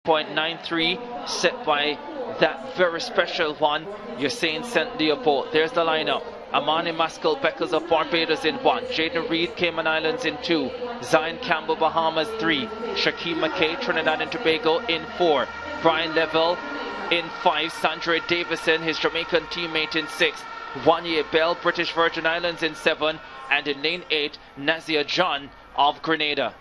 0.93 set by that very special one, Usain St. Leopold. There's the lineup. Amani Maskell Beckers of Barbados in 1, Jaden Reed Cayman Islands in 2, Zion Campbell Bahamas 3, Shaquem McKay Trinidad and Tobago in 4, Brian Level in 5, Sandra Davison his Jamaican teammate in 6, Wanye Bell British Virgin Islands in 7, and in lane 8 Nazia John of Grenada.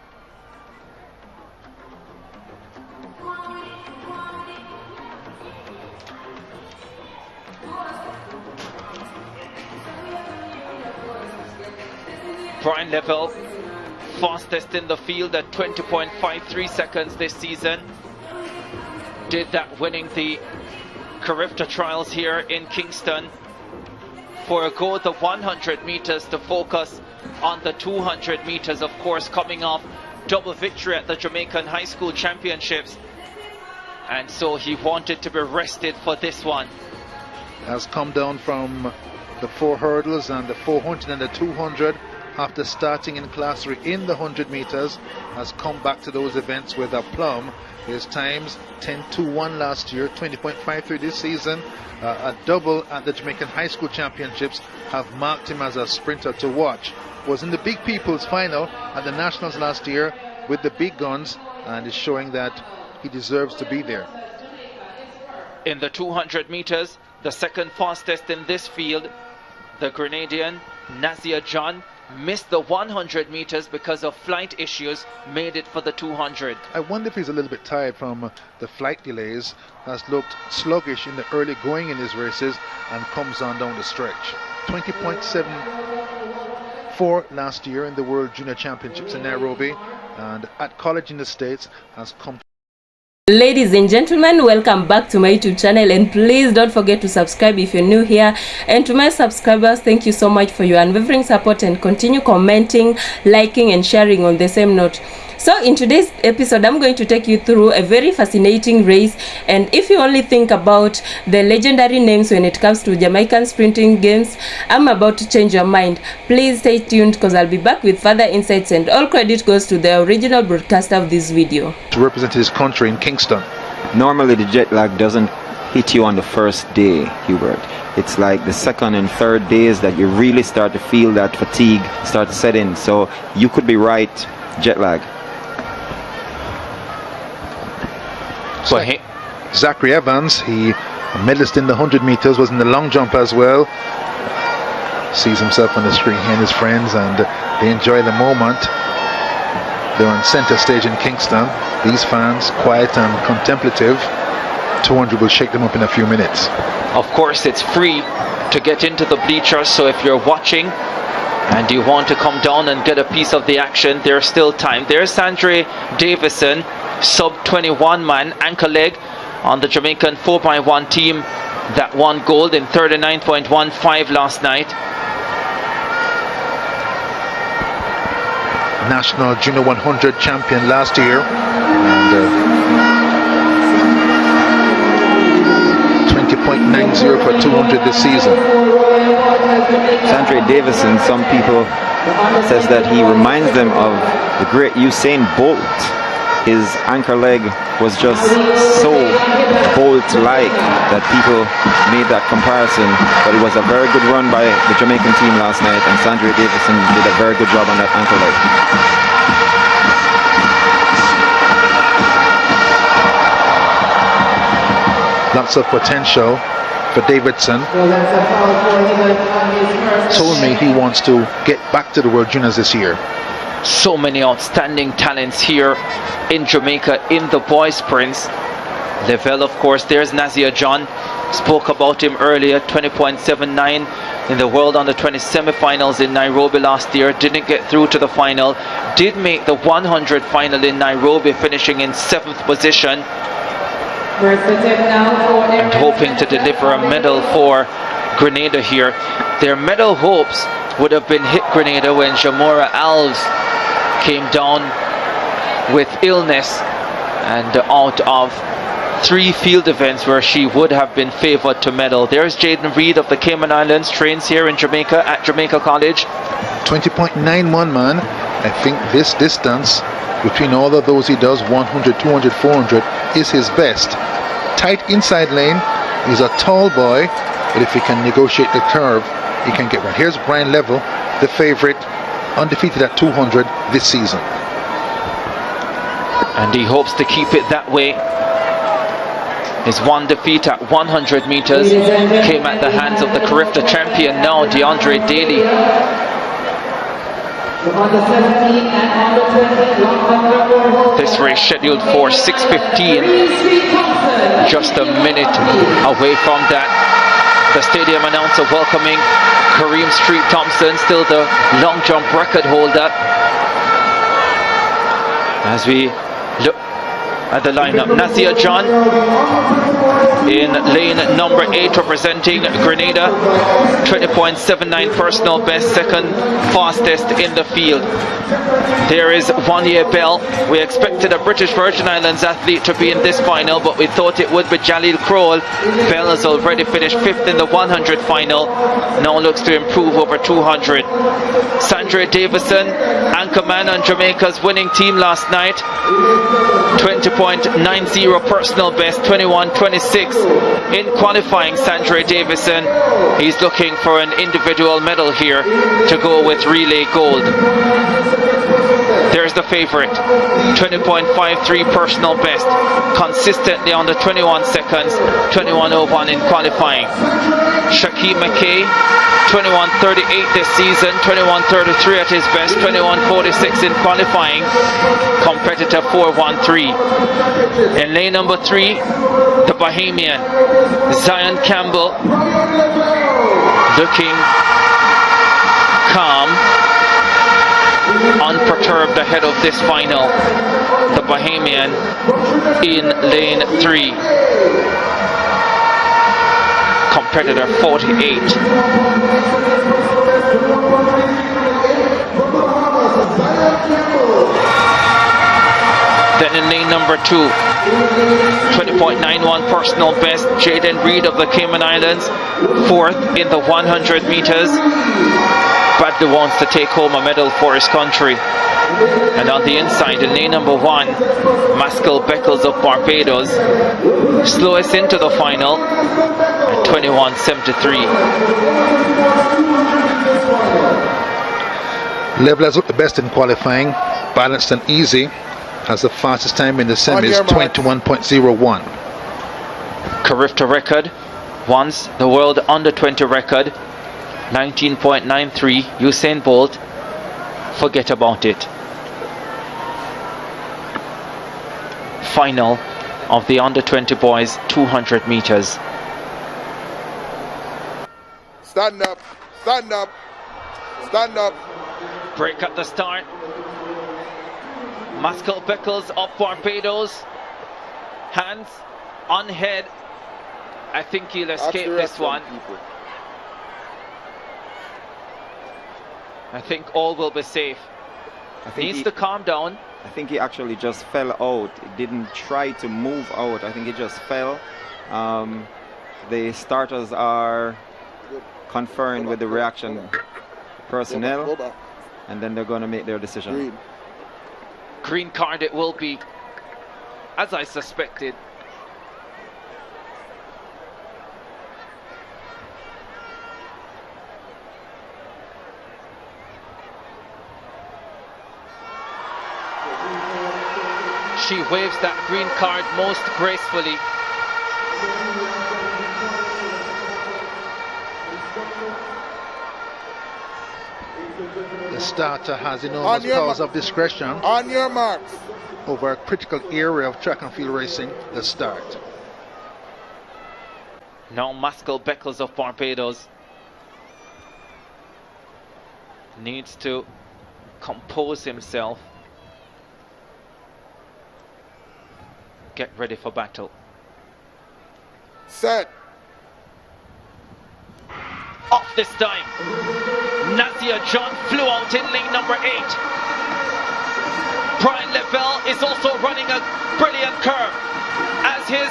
Brian Level, fastest in the field at 20.53 seconds this season. Did that winning the Carifta Trials here in Kingston. Forego the 100 meters to focus on the 200 meters, of course, coming off double victory at the Jamaican High School Championships. And so he wanted to be rested for this one. Has come down from the 4 hurdles and the 400 and the 200. After starting in class 3 in the 100 meters, has come back to those events with a plum. His times 10.21 last year, 20.53 this season. A double at the Jamaican High School Championships have marked him as a sprinter to watch. Was in the Big People's final at the Nationals last year with the big guns, and is showing that he deserves to be there. In the 200 meters, the second fastest in this field, the Grenadian Nazia John missed the 100 meters because of flight issues, made it for the 200. I wonder if he's a little bit tired from the flight delays. Has looked sluggish in the early going in his races and comes on down the stretch. 20.74 last year in the World Junior Championships in Nairobi, and at college in the States has come. Ladies and gentlemen, welcome back to my YouTube channel, and please don't forget to subscribe if you're new here. And to my subscribers, thank you so much for your unwavering support, and continue commenting, liking and sharing on the same note. So in today's episode, I'm going to take you through a very fascinating race, and if you only think about the legendary names when it comes to Jamaican sprinting games, I'm about to change your mind. Please stay tuned, because I'll be back with further insights, and all credit goes to the original broadcaster of this video. To represent his country in Kingston. Normally the jet lag doesn't hit you on the first day, Hubert. It's like the second and third days that you really start to feel that fatigue start to set in. So you could be right, jet lag. Zachary Evans, he a medalist in the 100 meters, was in the long jump as well. Sees himself on the screen here and his friends, and they enjoy the moment. They're on center stage in Kingston. These fans, quiet and contemplative. 200 will shake them up in a few minutes. Of course, it's free to get into the bleachers, so if you're watching and you want to come down and get a piece of the action, there's still time. There's Sandra Davison, sub 21 man, anchor leg on the Jamaican 4x1 team that won gold in 39.15 last night. National Junior 100 champion last year, and 20.90 for 200 this season. Sandra Davison, some people says that he reminds them of the great Usain Bolt. His anchor leg was just so Bolt-like that people made that comparison. But it was a very good run by the Jamaican team last night, and Sandra Davison did a very good job on that anchor leg. Lots of potential for Davidson. Told me he wants to get back to the World Juniors this year. So many outstanding talents here in Jamaica in the boys sprints. Level, of course, there's Nazia John. Spoke about him earlier. 20.79 in the World Under-20 semi-finals in Nairobi last year. Didn't get through to the final. Did make the 100 final in Nairobi, finishing in 7th position. And hoping to deliver a medal for Grenada here. Their medal hopes would have been hit Grenada when Jamora Alves came down with illness, and out of 3 field events where she would have been favored to medal. There's Jaden Reed of the Cayman Islands, trains here in Jamaica at Jamaica College. 20.91 man, I think this distance between all of those he does, 100, 200, 400, is his best. Tight inside lane. He's a tall boy, but if he can negotiate the curve, he can get one. Here's Brian Level, the favorite, undefeated at 200 this season. And he hopes to keep it that way. His one defeat at 100 meters came at the hands of the Carifta champion now, DeAndre Daly. This race scheduled for 6:15. Just a minute away from that. The stadium announcer welcoming Kareem Street Thompson, still the long jump record holder. As we look at the lineup, Nasir John in lane number 8 representing Grenada, 20.79 personal best, second fastest in the field. There is Vanier Bell. We expected a British Virgin Islands athlete to be in this final, but we thought it would be Jalil Kroll. Bell has already finished 5th in the 100 final, now looks to improve over 200. Sandra Davison, anchorman on Jamaica's winning team last night, 20.90 personal best, 21.26 in qualifying. Sandra Davison, he's looking for an individual medal here to go with relay gold. There's the favorite, 20.53 personal best, consistently under 21 seconds, 21.01 in qualifying. Shaquem McKay, 21.38 this season, 21.33 at his best, 21.46 in qualifying, competitor 4.13. In lane number 3, the Bahamian, Zion Campbell, looking calm, unperturbed ahead of this final. The Bahamian in lane 3. Competitor 48. Then in lane number 2, 20.91 personal best, Jaden Reed of the Cayman Islands, 4th in the 100 meters. Badly wants to take home a medal for his country. And on the inside, in lane number 1, Maskell Beckles of Barbados, slowest into the final at 21.73. Level has looked the best in qualifying, balanced and easy, has the fastest time in the semis, 21.01. Carifta record, once the world under 20 record, 19.93. Usain Bolt, forget about it. Final of the under 20 boys 200 meters. Stand up, stand up, stand up. Break at the start. Maskell Beckles of Barbados, hands on head. I think he'll escape this one. I think all will be safe. Needs to calm down. I think he actually just fell out. He didn't try to move out. I think he just fell. The starters are conferring with the reaction personnel, and then they're going to make their decision. Green card it will be, as I suspected. She waves that green card most gracefully. The starter has enormous powers of discretion on your marks over a critical area of track and field racing, the start. Now Maskell Beckles of Barbados needs to compose himself, get ready for battle. Set. Off this time. Nasir John flew out in lane number 8. Brian Lavelle is also running a brilliant curve, as his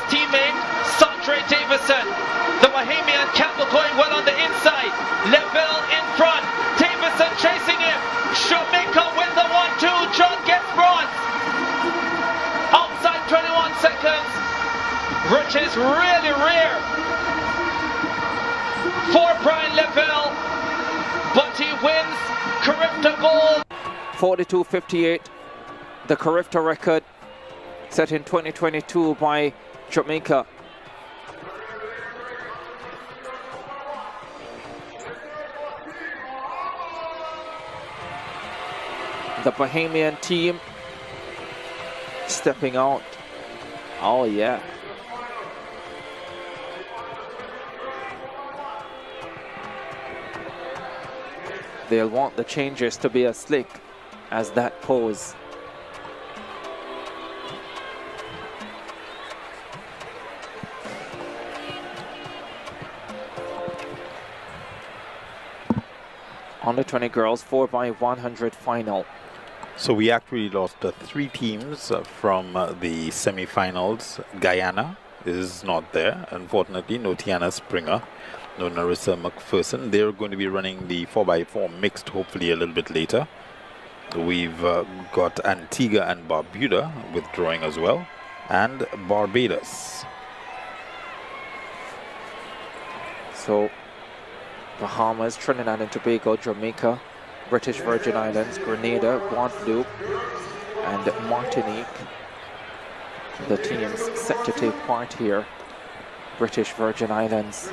teammate Sandra Davison. The Bahamian Campbell going well on the inside. Lavelle in front. Davison chasing him. Jamaica seconds, which is really rare for Brian Lavelle, but he wins Carifta gold. 42.58, the Carifta record set in 2022 by Jamaica. The Bahamian team stepping out. Oh yeah. They'll want the changes to be as slick as that pose. Under 20 girls 4x100 final. So we actually lost 3 teams from the semi-finals. Guyana is not there, unfortunately. No Tiana Springer, no Narissa McPherson. They're going to be running the 4x4 mixed, hopefully a little bit later. We've got Antigua and Barbuda withdrawing as well, and Barbados. So Bahamas, Trinidad and Tobago, Jamaica, British Virgin Islands, Grenada, Guadeloupe and Martinique. The teams set to take part here. British Virgin Islands.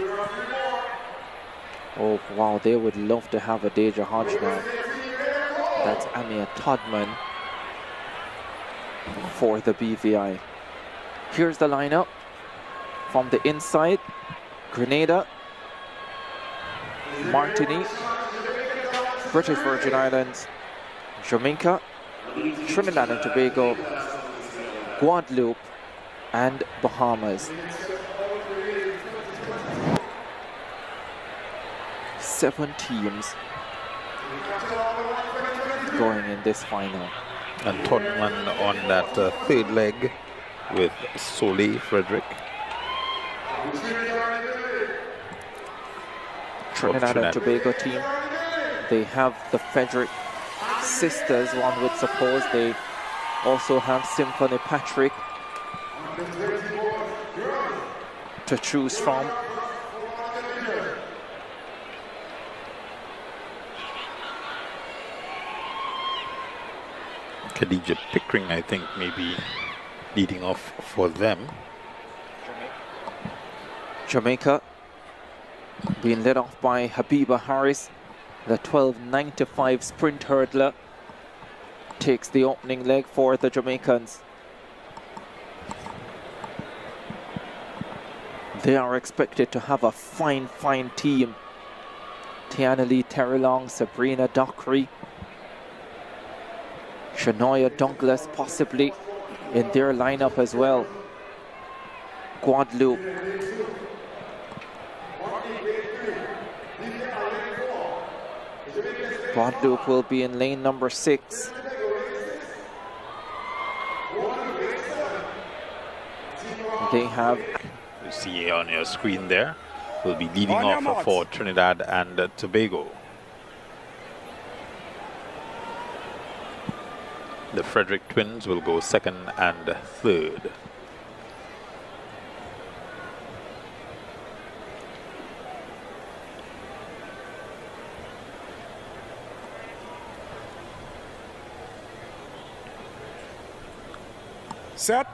Oh wow, they would love to have a Deja Hodge now. That's Amia Todman for the BVI. Here's the lineup from the inside. Grenada, Martinique, British Virgin Islands, Jamaica, Trinidad and Tobago, Guadeloupe and Bahamas. 7 teams going in this final. And Todman on that third leg with Soleil Frederick. Trinidad and Tobago team. They have the Frederick sisters, one would suppose. They also have Symphony Patrick to choose from. Khadija Pickering, I think, maybe leading off for them. Jamaica being led off by Habiba Harris, the 12.95 sprint hurdler, takes the opening leg for the Jamaicans. They are expected to have a fine team. Tiana Lee Terrelong, Sabrina Dockery, Shania Douglas possibly in their lineup as well. Guadeloupe. Guadeloupe will be in lane number 6. They have, you see on your screen there, will be leading off for Trinidad and Tobago. The Frederick twins will go second and third. Set.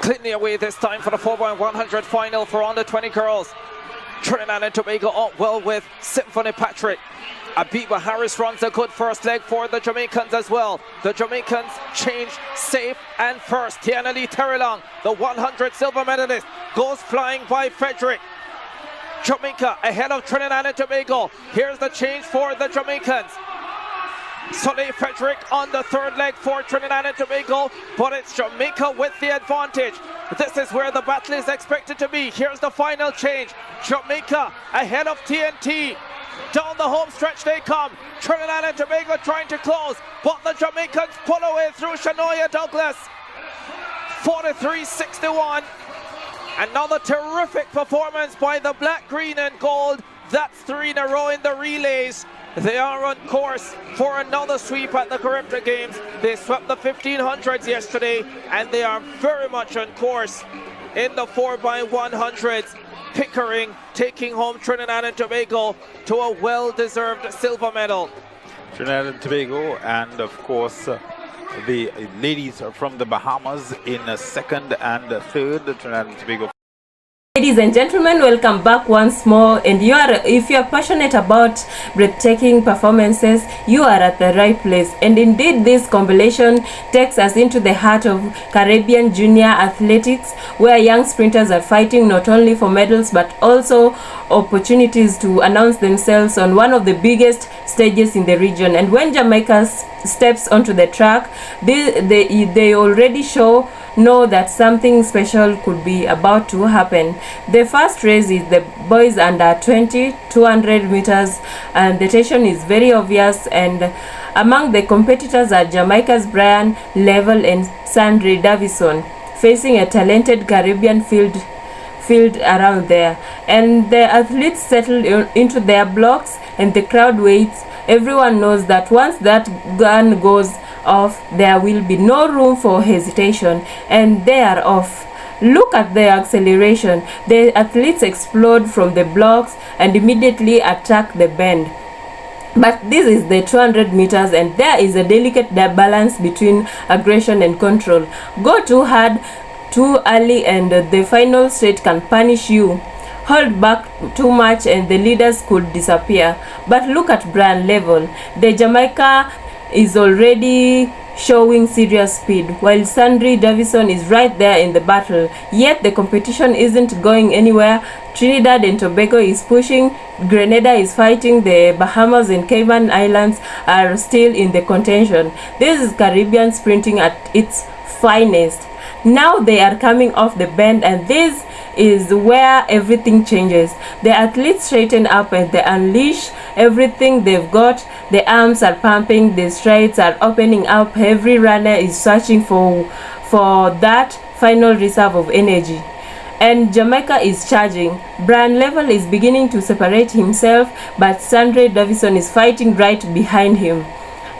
Cleanly away this time for the 4x100 final for under 20 girls. Trinidad and Tobago up well with Symphony Patrick. Abiba Harris runs a good first leg for the Jamaicans as well. The Jamaicans change safe and first. Tiana Lee Terrelong, the 100 silver medalist, goes flying by Frederick. Jamaica ahead of Trinidad and Tobago. Here's the change for the Jamaicans. Soleil Frederick on the third leg for Trinidad and Tobago, but it's Jamaica with the advantage. This is where the battle is expected to be. Here's the final change. Jamaica ahead of TNT. Down the home stretch they come. Trinidad and Tobago trying to close, but the Jamaicans pull away through Shania Douglas. 43-61. Another terrific performance by the black, green and gold. That's 3 in a row in the relays. They are on course for another sweep at the Caribbean Games. They swept the 1500s yesterday, and they are very much on course in the 4x100s. Pickering taking home Trinidad and Tobago to a well-deserved silver medal. Trinidad and Tobago, and of course the ladies from the Bahamas in second and third. Trinidad and Tobago. Ladies and gentlemen, welcome back once more. And if you are passionate about breathtaking performances, you are at the right place. And indeed, this compilation takes us into the heart of Caribbean junior athletics, where young sprinters are fighting not only for medals but also opportunities to announce themselves on one of the biggest stages in the region. And when Jamaica steps onto the track, they already know that something special could be about to happen. The first race is the boys under 20 200 meters, and the tension is very obvious. And among the competitors are Jamaica's Brian Level and Sandra Davison, facing a talented Caribbean field around there. And the athletes settle into their blocks, and the crowd waits. Everyone knows that once that gun goes off, there will be no room for hesitation, and they are off. Look at the acceleration. The athletes explode from the blocks and immediately attack the bend. But this is the 200 meters, and there is a delicate balance between aggression and control. Go too hard too early and the final straight can punish you. Hold back too much and the leaders could disappear. But look at Brian Level. The Jamaica is already showing serious speed, while Sandra Davison is right there in the battle. Yet the competition isn't going anywhere. Trinidad and Tobago is pushing, Grenada is fighting, the Bahamas and Cayman Islands are still in the contention. This is Caribbean sprinting at its finest. Now they are coming off the bend, and this is where everything changes. The athletes straighten up and they unleash everything they've got. The arms are pumping, the strides are opening up. Every runner is searching for that final reserve of energy. And Jamaica is charging. Brian Level is beginning to separate himself, but Sandra Davison is fighting right behind him.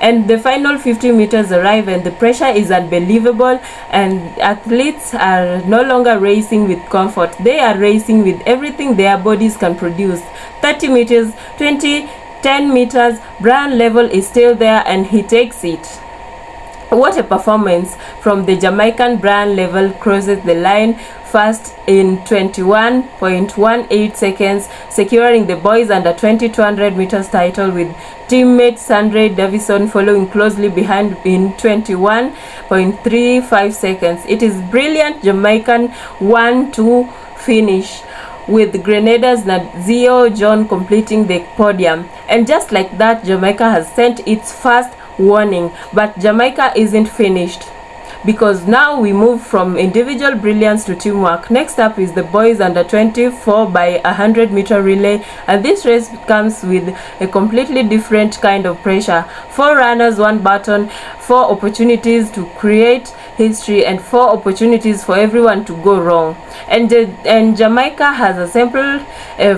And the final 50 meters arrive, and the pressure is unbelievable, and athletes are no longer racing with comfort. They are racing with everything their bodies can produce. 30 meters, 20, 10 meters, Brian Level is still there, and he takes it. What a performance from the Jamaican. Brian Level crosses the line first in 21.18 seconds, securing the boys under 20 200 meters title, with teammate Sandra Davison following closely behind in 21.35 seconds. It is brilliant Jamaican 1-2 finish, with Grenada's Nazio John completing the podium. And just like that, Jamaica has sent its first warning. But Jamaica isn't finished, because now we move from individual brilliance to teamwork. Next up is the boys under 24 by 100 meter relay, and this race comes with a completely different kind of pressure. 4 runners, 1 baton, 4 opportunities to create history, and 4 opportunities for everyone to go wrong. And Jamaica has a simple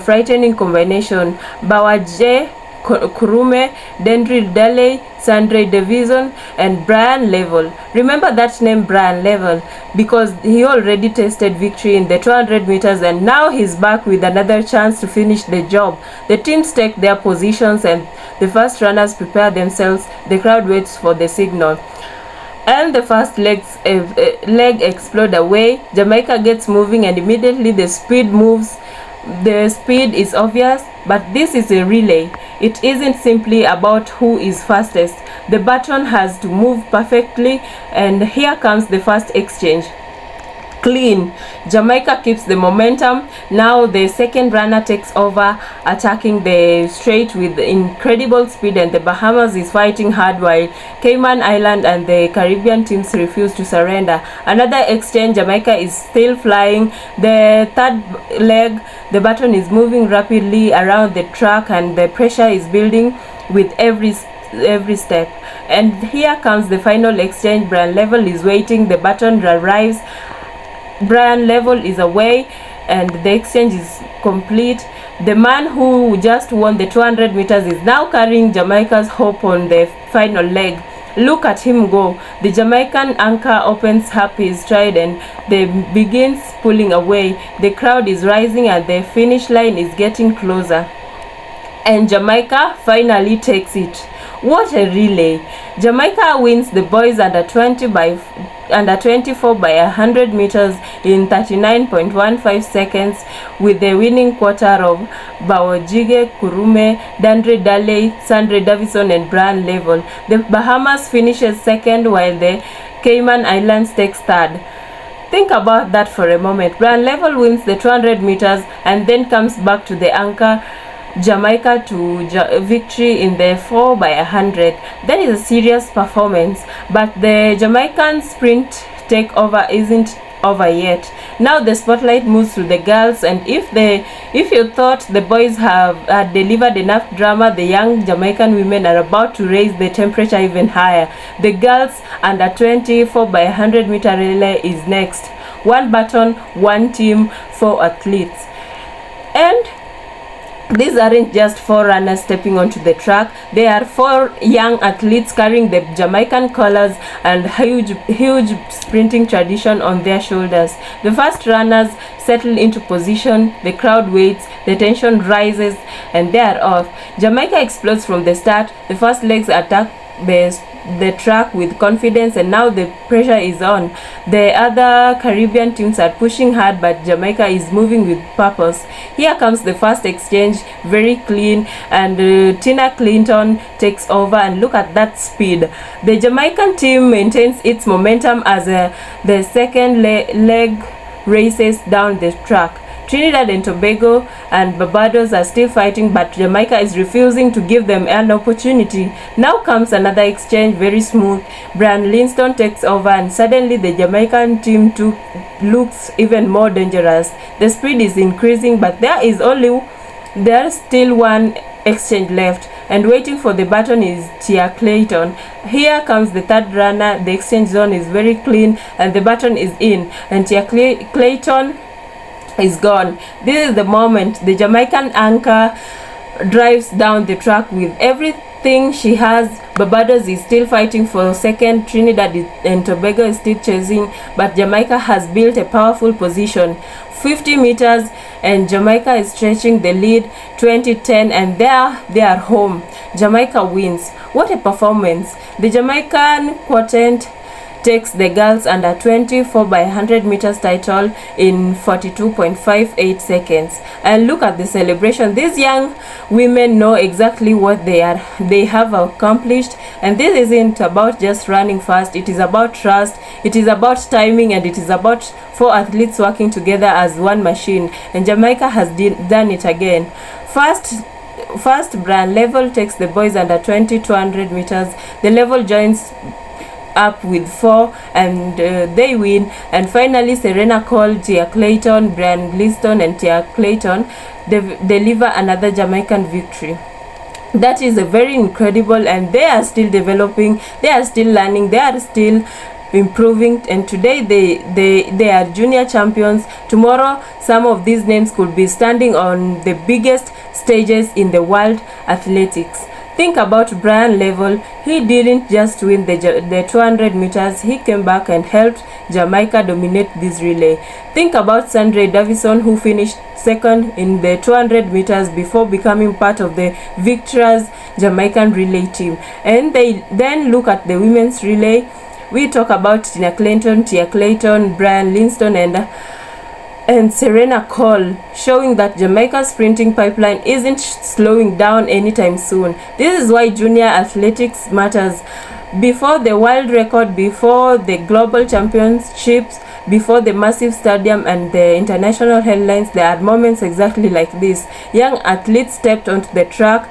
frightening combination: Bawaje Kurume, Dendry Daly, Sandra Davison, and Brian Level. Remember that name, Brian Level, because he already tasted victory in the 200 meters, and now he's back with another chance to finish the job. The teams take their positions, and the first runners prepare themselves. The crowd waits for the signal, and the first leg explode away. Jamaica gets moving, and immediately the speed moves. The speed is obvious, but this is a relay. It isn't simply about who is fastest. The baton has to move perfectly, and here comes the first exchange. Clean. Jamaica keeps the momentum. Now the second runner takes over, attacking the straight with incredible speed, and the Bahamas is fighting hard while Cayman Island and the Caribbean teams refuse to surrender. Another exchange. Jamaica is still flying. The third leg, the baton is moving rapidly around the track, and the pressure is building with every step. And here comes the final exchange. Brian Level is waiting. The baton arrives. Brian Level is away, and the exchange is complete. The man who just won the 200 meters is now carrying Jamaica's hope on the final leg. Look at him go. The Jamaican anchor opens up his stride and begins pulling away. The crowd is rising and the finish line is getting closer. And Jamaica finally takes it. What a relay. Jamaica wins the boys under 24 by 100 meters in 39.15 seconds with the winning quarter of Bawojige Kurume, Dandre Daley, Sandre Davison and Brian Level. The Bahamas finishes second while the Cayman Islands takes third. Think about that for a moment. Brian Level wins the 200 meters and then comes back to the anchor Jamaica to victory in the 4 by 100. That is a serious performance, but the Jamaican sprint takeover isn't over yet. Now the spotlight moves to the girls, and if you thought the boys had delivered enough drama, the young Jamaican women are about to raise the temperature even higher. The girls under 24 by 100 meter relay is next. One baton, one team, 4 athletes. And these aren't just 4 runners stepping onto the track. They are 4 young athletes carrying the Jamaican colors and huge sprinting tradition on their shoulders. The first runners settle into position, the crowd waits, the tension rises, and they are off. Jamaica explodes from the start. The first legs attack the track with confidence, and now the pressure is on. The other Caribbean teams are pushing hard, but Jamaica is moving with purpose. Here comes the first exchange, very clean, and Tina Clinton takes over, and look at that speed. The Jamaican team maintains its momentum as the second leg races down the track. Trinidad and Tobago and Barbados are still fighting, but Jamaica is refusing to give them an opportunity. Now comes another exchange, very smooth. Brian Linston takes over, and suddenly the Jamaican team looks even more dangerous. The speed is increasing, but there's still one exchange left, and waiting for the baton is Tia Clayton. Here comes the third runner. The exchange zone is very clean, and the baton is in, and Tia Clayton is gone. This is the moment the Jamaican anchor drives down the track with everything she has. Barbados is still fighting for second. Trinidad and Tobago is still chasing, but Jamaica has built a powerful position. 50 meters and Jamaica is stretching the lead. 20-10, and they are home. Jamaica wins. What a performance. The Jamaican quartet takes the girls under 24 by 100 meters title in 42.58 seconds. And look at the celebration. These young women know exactly what they have accomplished, and this isn't about just running fast. It is about trust, it is about timing, and it is about 4 athletes working together as one machine. And Jamaica has done it again. First Brian Level takes the boys under 200 meters. The Level joins up with 4, and they win. And finally Serena Cole, Tia Clayton, Brian Gliston and Tia Clayton deliver another Jamaican victory. That is a very incredible, and they are still developing, they are still learning, they are still improving, and today they are junior champions. Tomorrow some of these names could be standing on the biggest stages in the world athletics. Think about Brian Level. He didn't just win the 200 meters, he came back and helped Jamaica dominate this relay. Think about Sandre Davison, who finished second in the 200 meters before becoming part of the victorious Jamaican relay team. And then look at the women's relay. We talk about Tia Clayton, Brian Linston and Serena Cole, showing that Jamaica's sprinting pipeline isn't slowing down anytime soon. This is why junior athletics matters. Before the world record, before the global championships, before the massive stadium and the international headlines, there are moments exactly like this. Young athletes stepped onto the track,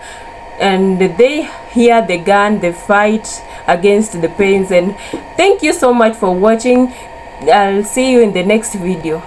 and they hear the gun, they fight against the pains. And thank you so much for watching. I'll see you in the next video.